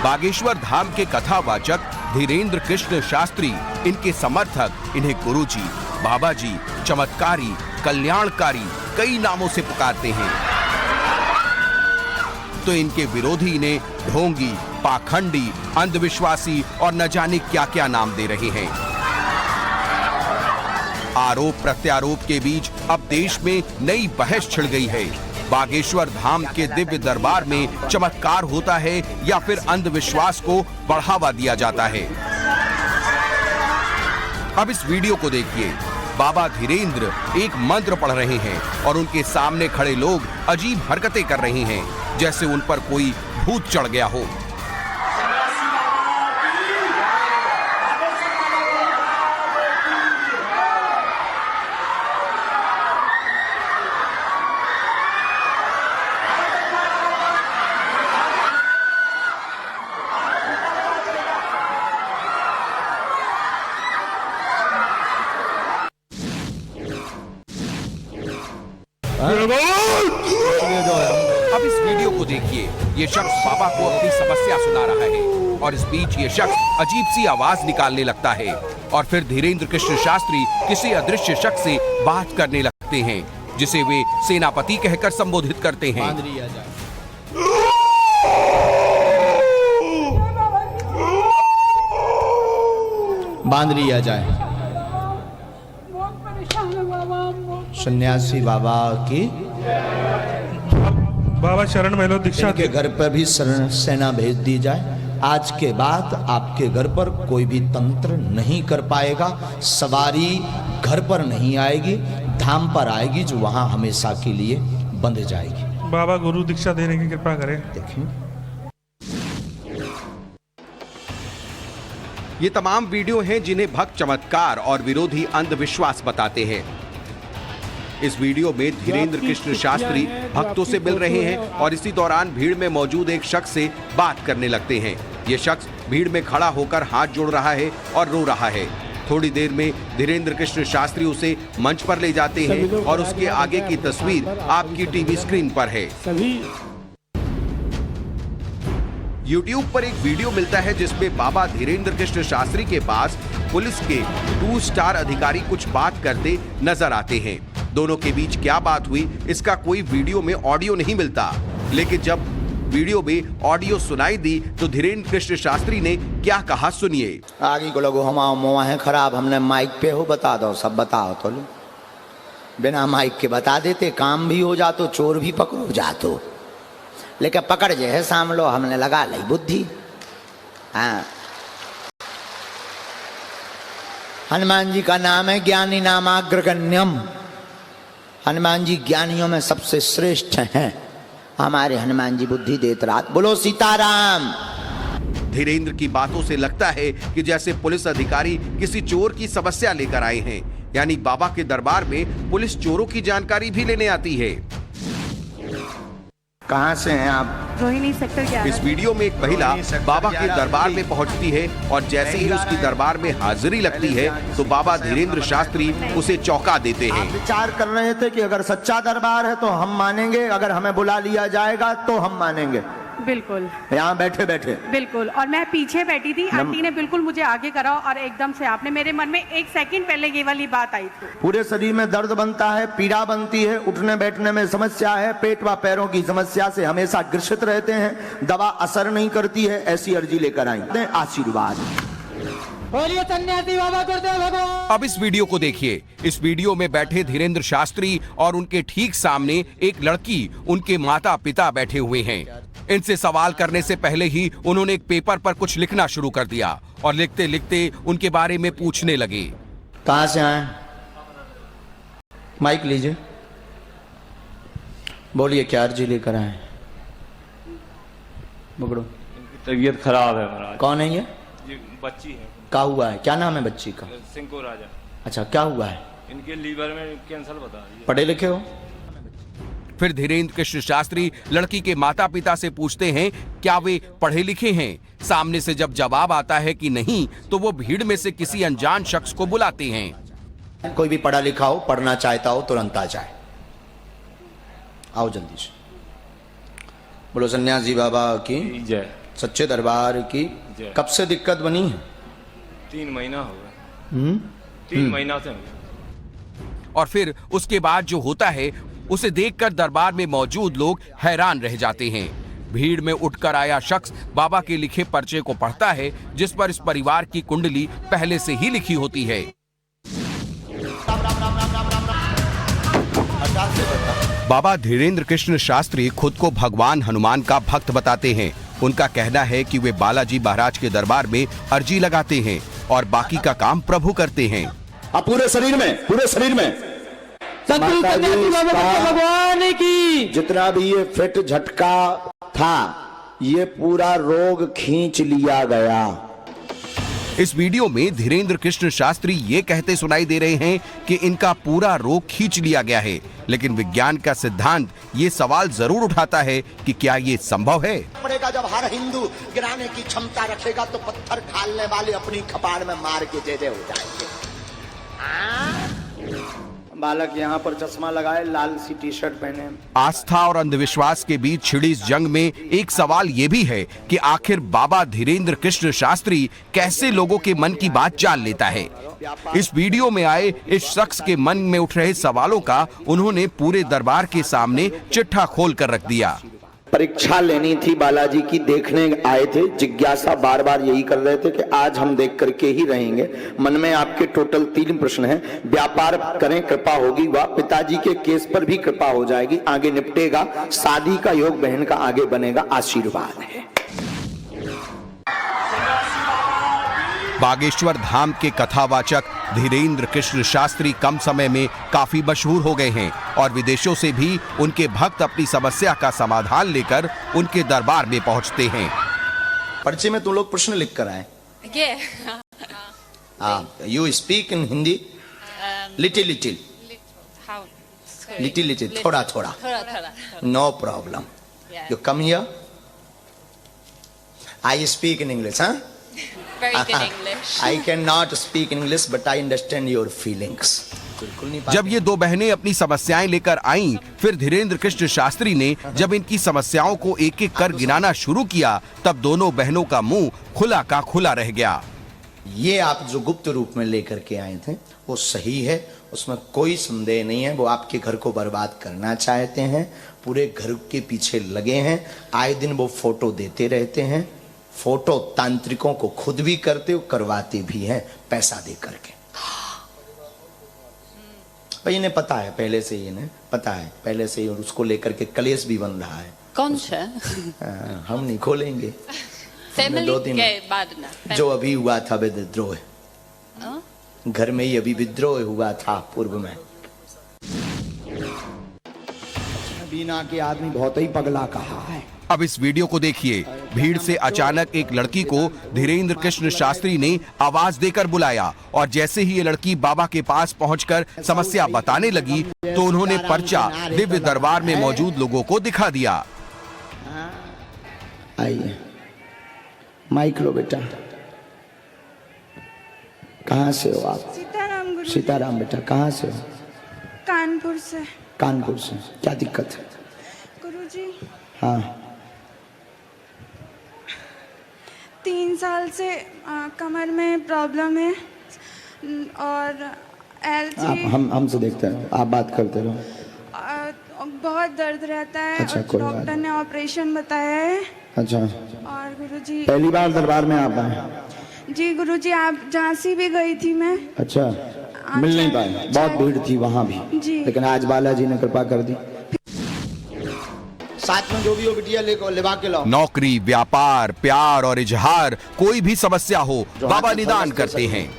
बागेश्वर धाम के कथावाचक धीरेन्द्र कृष्ण शास्त्री, इनके समर्थक इन्हें गुरुजी, बाबाजी, चमत्कारी, कल्याणकारी कई नामों से पुकारते हैं, तो इनके विरोधी इन्हें ढोंगी, पाखंडी, अंधविश्वासी और न जाने क्या क्या नाम दे रहे हैं। आरोप प्रत्यारोप के बीच अब देश में नई बहस छिड़ गई है। बागेश्वर धाम के दिव्य दरबार में चमत्कार होता है या फिर अंधविश्वास को बढ़ावा दिया जाता है। अब इस वीडियो को देखिए। बाबा धीरेन्द्र एक मंत्र पढ़ रहे हैं और उनके सामने खड़े लोग अजीब हरकतें कर रहे हैं, जैसे उन पर कोई भूत चढ़ गया हो। अब इस वीडियो को देखिए। ये शख्स बाबा को अपनी समस्या सुना रहा है और इस बीच ये शख्स अजीब सी आवाज निकालने लगता है और फिर धीरेन्द्र कृष्ण शास्त्री किसी अदृश्य शख्स से बात करने लगते हैं, जिसे वे सेनापति कहकर संबोधित करते हैं। बांध लिया जाए। सन्यासी बाबा की बाबा शरण में लो, दीक्षा के घर पर भी सेना भेज दी जाए। आज के बाद आपके घर पर कोई भी तंत्र नहीं कर पाएगा। सवारी घर पर नहीं आएगी, धाम पर आएगी, जो वहां हमेशा के लिए बंध जाएगी। बाबा गुरु दीक्षा देने की कृपा करें। देखिए, ये तमाम वीडियो हैं जिन्हें भक्त चमत्कार और विरोधी अंधविश्वास बताते हैं। इस वीडियो में धीरेन्द्र कृष्ण शास्त्री भक्तों से मिल रहे हैं और इसी दौरान भीड़ में मौजूद एक शख्स से बात करने लगते हैं। ये शख्स भीड़ में खड़ा होकर हाथ जोड़ रहा है और रो रहा है। थोड़ी देर में धीरेन्द्र कृष्ण शास्त्री उसे मंच पर ले जाते हैं और उसके आगे की तस्वीर आपकी टीवी स्क्रीन पर है। YouTube पर एक वीडियो मिलता है जिसमें बाबा धीरेन्द्र कृष्ण शास्त्री के पास पुलिस के 2 स्टार अधिकारी कुछ बात करते नजर आते हैं। दोनों के बीच क्या बात हुई इसका कोई वीडियो में ऑडियो नहीं मिलता, लेकिन जब वीडियो में ऑडियो सुनाई दी तो धीरेन्द्र कृष्ण शास्त्री ने क्या कहा सुनिए। आगे को लगो हम मोआ है खराब, हमने माइक पे हो बता दो, सब बताओ तो लो। बिना माइक के बता देते, काम भी हो जातो, चोर भी पकड़ो जातो, लेकिन पकड़ जे है सामलो, हमने लगा ली बुद्धि। हाँ, हनुमान जी का नाम है ज्ञानी नामाग्रगण्यम। हनुमान जी ज्ञानियों में सबसे श्रेष्ठ हैं। हमारे हनुमान जी बुद्धि देत रात। बोलो सीताराम। धीरेन्द्र की बातों से लगता है कि जैसे पुलिस अधिकारी किसी चोर की समस्या लेकर आए हैं, यानी बाबा के दरबार में पुलिस चोरों की जानकारी भी लेने आती है। कहाँ से हैं आप? रोहिणी सेक्टर 11। इस वीडियो में एक महिला बाबा के दरबार में पहुंचती है और जैसे ही उसकी दरबार में हाजिरी लगती है तो बाबा धीरेन्द्र शास्त्री उसे चौंका देते हैं। विचार कर रहे थे कि अगर सच्चा दरबार है तो हम मानेंगे, अगर हमें बुला लिया जाएगा तो हम मानेंगे। बिल्कुल, यहाँ बैठे बैठे बिल्कुल। और मैं पीछे बैठी थी, आंटी ने बिल्कुल मुझे आगे करा और एकदम से आपने मेरे मन में 1 सेकंड पहले ये वाली बात आई थी। पूरे शरीर में दर्द बनता है, पीड़ा बनती है, उठने बैठने में समस्या है, पेट व पैरों की समस्या से हमेशा ग्रसित रहते हैं, दवा असर नहीं करती है, ऐसी अर्जी लेकर आई। आशीर्वाद। सन्यासी बाबा गुरुदेव भगवान। अब इस वीडियो को देखिए। इस वीडियो में बैठे धीरेन्द्र शास्त्री और उनके ठीक सामने एक लड़की, उनके माता पिता बैठे हुए हैं। इनसे सवाल करने से पहले ही उन्होंने एक पेपर पर कुछ लिखना शुरू कर दिया और लिखते लिखते उनके बारे में पूछने लगे। कहाँ से आए? माइक लीजिए, बोलिए क्या अर्जी लेकर आए? पकड़ो। तबीयत खराब है महाराज। कौन है ये? बच्ची है। क्या हुआ है? क्या नाम है बच्ची का? सिंको राजा। अच्छा, क्या हुआ है? इनके लीवर में कैंसर बता रही है। पढ़े लिखे हो? फिर धीरेन्द्र कृष्ण शास्त्री लड़की के माता पिता से पूछते हैं क्या वे पढ़े लिखे हैं। सामने से जब जवाब आता है कि नहीं, तो वो भीड़ में से किसी अनजान शख्स को बुलाते हैं। कोई भी पढ़ा लिखा हो, पढ़ना चाहता हो, तुरंत आ जाए। आओ जल्दी से। बोलो सन्यासी बाबा की जय। सच्चे दरबार की जय। कब से दिक्कत बनी है? 3 महीना हो गया। 3 महीना से हो गया। और फिर उसके बाद जो होता है उसे देखकर दरबार में मौजूद लोग हैरान रह जाते हैं। भीड़ में उठकर आया शख्स बाबा के लिखे पर्चे को पढ़ता है, जिस पर इस परिवार की कुंडली पहले से ही लिखी होती है। बाबा धीरेन्द्र कृष्ण शास्त्री खुद को भगवान हनुमान का भक्त बताते हैं। उनका कहना है कि वे बालाजी महाराज के दरबार में अर्जी लगाते हैं और बाकी का काम प्रभु करते हैं। पूरे शरीर में सतगुरु सन्यासी बाबा गुरुदेव भगवान की। जितना भी ये फिट झटका था, ये पूरा रोग खींच लिया गया। इस वीडियो में धीरेन्द्र कृष्ण शास्त्री ये कहते सुनाई दे रहे हैं कि इनका पूरा रोग खींच लिया गया है, लेकिन विज्ञान का सिद्धांत ये सवाल जरूर उठाता है कि क्या ये संभव है। पड़ेगा जब हर हिंदू गिराने की क्षमता रखेगा तो पत्थर ढालने वाले अपनी कपाड़ में मार के जय हो जाएंगे। बालक यहाँ पर चश्मा लगाए, लाल सी टी शर्ट पहने। आस्था और अंधविश्वास के बीच छिड़ी इस जंग में एक सवाल ये भी है कि आखिर बाबा धीरेन्द्र कृष्ण शास्त्री कैसे लोगों के मन की बात जान लेता है। इस वीडियो में आए इस शख्स के मन में उठ रहे सवालों का उन्होंने पूरे दरबार के सामने चिट्ठा खोल कर रख दिया। परीक्षा लेनी थी बालाजी की, देखने आए थे, जिज्ञासा बार बार यही कर रहे थे कि आज हम देख करके ही रहेंगे। मन में आपके टोटल 3 प्रश्न हैं। व्यापार करें, कृपा होगी, व पिताजी के केस पर भी कृपा हो जाएगी, आगे निपटेगा, शादी का योग बहन का आगे बनेगा, आशीर्वाद है। बागेश्वर धाम के कथावाचक धीरेन्द्र कृष्ण शास्त्री कम समय में काफी मशहूर हो गए हैं और विदेशों से भी उनके भक्त अपनी समस्या का समाधान लेकर उनके दरबार में पहुंचते हैं। पर्चे में तुम लोग प्रश्न लिख कर आए। You speak in Hindi? Little थोड़ा no problem. You come here, I speak in English. Very good English. I cannot speak English, but I understand your feelings. जब ये 2 बहनें अपनी समस्याएं लेकर आईं, फिर धीरेन्द्र कृष्ण शास्त्री ने जब इनकी समस्याओं को एक एक कर गिनाना शुरू किया, तब दोनों बहनों का मुंह खुला का खुला रह गया। ये आप जो गुप्त रूप में लेकर के आए थे वो सही है, उसमें कोई संदेह नहीं है। वो आपके घर को बर्बाद करना चाहते हैं, पूरे घर के पीछे लगे हैं, आए दिन वो फोटो देते रहते हैं। फोटो तांत्रिकों को खुद भी करते हो, करवाते भी हैं पैसा दे करके। भाई इन्हें पता है पहले से ही, इन्हें पता है पहले से ही, और उसको लेकर के कलेश भी बन रहा है। कौन सा? हम नहीं खोलेंगे। फैमिली 2 दिन के बाद ना जो अभी हुआ था विद्रोह, घर में ही अभी विद्रोह हुआ था पूर्व में। बीना के आदमी बहुत ही पगला कहा है। अब इस वीडियो को देखिए। भीड़ से अचानक एक लड़की को धीरेन्द्र कृष्ण शास्त्री ने आवाज देकर बुलाया और जैसे ही ये लड़की बाबा के पास पहुंचकर समस्या बताने लगी तो उन्होंने पर्चा दिव्य दरबार में मौजूद लोगों को दिखा दिया। आइए, माइक लो बेटा। कहाँ से हो आप? सीताराम गुरु। सीताराम बेटा, कहाँ से हो? कानपुर से। कानपुर से। क्या दिक्कत है गुरुजी? हाँ, 3 साल से कमर में प्रॉब्लम है और एलर्जी। आप हमसे देखते हैं, आप बात करते रहो। बहुत दर्द रहता है। अच्छा, और कोई बात डॉक्टर ने ऑपरेशन बताया है। अच्छा, और गुरुजी पहली बार दरबार में आप आए? जी गुरुजी, आप झांसी भी गई थी मैं। अच्छा, मिल नहीं पाए, बहुत भीड़ थी वहाँ भी जी। लेकिन आज बालाजी ने कृपा कर दी। साथ में जो भी हो बिटिया लेवा के लाओ। नौकरी, व्यापार, प्यार और इजहार, कोई भी समस्या हो, बाबा निदान करते हैं।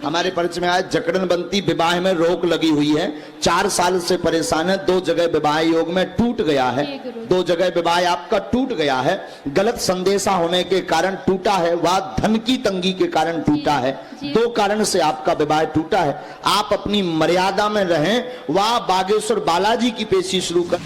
हमारे परिचय में आज जकड़न बनती, विवाह में रोक लगी हुई है, 4 साल से परेशान है। 2 जगह विवाह योग में टूट गया है, 2 जगह विवाह आपका टूट गया है। गलत संदेशा होने के कारण टूटा है, वह धन की तंगी के कारण टूटा है। 2 कारण से आपका विवाह टूटा है। आप अपनी मर्यादा में रहें, वह बागेश्वर बालाजी की पेशी शुरू कर।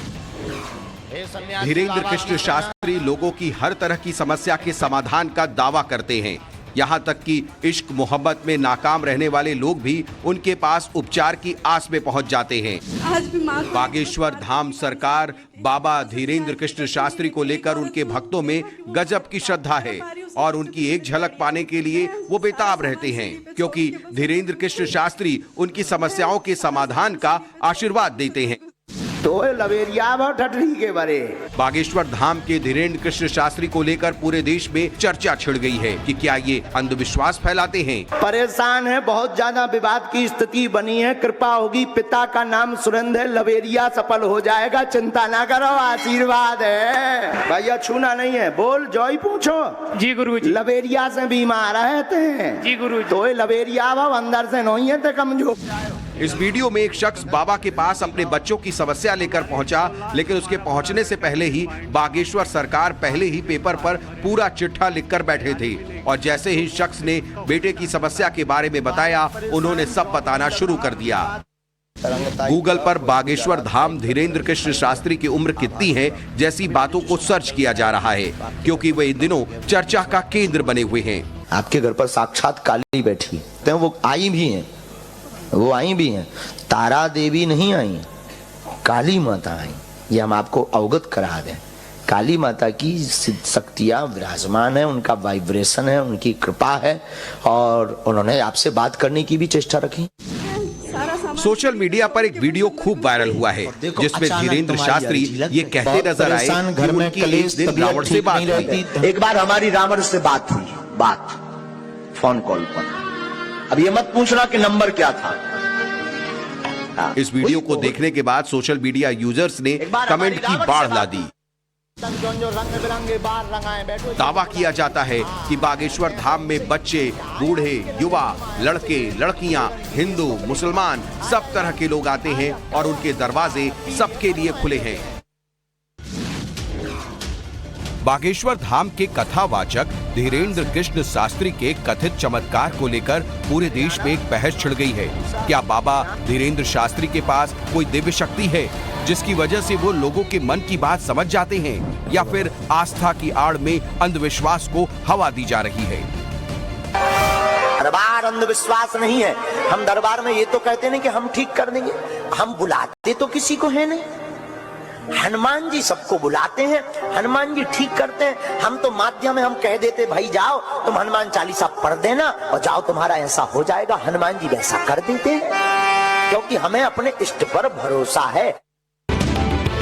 धीरेन्द्र कृष्ण शास्त्री लोगों की हर तरह की समस्या के समाधान का दावा करते हैं। यहाँ तक कि इश्क मोहब्बत में नाकाम रहने वाले लोग भी उनके पास उपचार की आस में पहुंच जाते हैं। आज भी माँ को बागेश्वर धाम सरकार बाबा धीरेन्द्र कृष्ण शास्त्री को लेकर उनके भक्तों में गजब की श्रद्धा है और उनकी एक झलक पाने के लिए वो बेताब रहते हैं, क्योंकि धीरेन्द्र कृष्ण शास्त्री उनकी समस्याओं के समाधान का आशीर्वाद देते हैं। तो लवेरिया ठटरी के बरे। बागेश्वर धाम के धीरेन्द्र कृष्ण शास्त्री को लेकर पूरे देश में चर्चा छिड़ गई है कि क्या ये अंधविश्वास फैलाते हैं। परेशान है, बहुत ज्यादा विवाद की स्थिति बनी है। कृपा होगी, पिता का नाम सुरेंद्र है, लवेरिया सफल हो जाएगा, चिंता ना करो, आशीर्वाद है। भैया छूना नहीं है, बोल जॉय पूछो। जी गुरुजी। लवेरिया से बीमार रहते हैं। जी गुरुजी। तो लवेरिया अंदर से नहीं है तो कमजोर। इस वीडियो में एक शख्स बाबा के पास अपने बच्चों की समस्या लेकर पहुंचा, लेकिन उसके पहुंचने से पहले ही बागेश्वर सरकार पहले ही पेपर पर पूरा चिट्ठा लिखकर बैठे थे और जैसे ही शख्स ने बेटे की समस्या के बारे में बताया, उन्होंने सब बताना शुरू कर दिया। गूगल पर बागेश्वर धाम धीरेन्द्र कृष्ण शास्त्री की उम्र कितनी है जैसी बातों को सर्च किया जा रहा है, क्योंकि वे इन दिनों चर्चा का केंद्र बने हुए हैं। आपके घर पर साक्षात काली बैठी, तो वो आई भी है, वो आई भी हैं। तारा देवी नहीं आई, काली माता आई। ये हम आपको अवगत करा दें। काली माता की शक्तियां विराजमान है, उनका वाइब्रेशन है, उनकी कृपा है और उन्होंने आपसे बात करने की भी चेष्टा रखी। सोशल मीडिया पर एक वीडियो खूब वायरल हुआ है जिसमें धीरेन्द्र शास्त्री ये कहते नजर आए कि उनकी एक दिन रावण से बात हुई। एक बार हमारी रावण से बात हुई, बात फोन कॉल पर। अब ये मत पूछना कि नंबर क्या था। इस वीडियो को देखने के बाद सोशल मीडिया यूजर्स ने कमेंट की बाढ़ ला दी। दावा किया जाता है कि बागेश्वर धाम में बच्चे, बूढ़े, युवा, लड़के, लड़कियां, हिंदू, मुसलमान सब तरह के लोग आते हैं और उनके दरवाजे सबके लिए खुले हैं। बागेश्वर धाम के कथावाचक धीरेन्द्र कृष्ण शास्त्री के कथित चमत्कार को लेकर पूरे देश में एक बहस छिड़ गई है। क्या बाबा धीरेन्द्र शास्त्री के पास कोई दिव्य शक्ति है जिसकी वजह से वो लोगों के मन की बात समझ जाते हैं, या फिर आस्था की आड़ में अंधविश्वास को हवा दी जा रही है? दरबार अंधविश्वास नहीं है। हम दरबार में ये तो कहते नहीं कि हम ठीक कर देंगे, हम बुलाते तो किसी को है नहीं। हनुमान जी सबको बुलाते हैं, हनुमान जी ठीक करते हैं। हम तो माध्यम में हम कह देते भाई जाओ तुम हनुमान चालीसा पढ़ देना और जाओ तुम्हारा ऐसा हो जाएगा। हनुमान जी वैसा कर देते हैं क्योंकि हमें अपने इष्ट पर भरोसा है।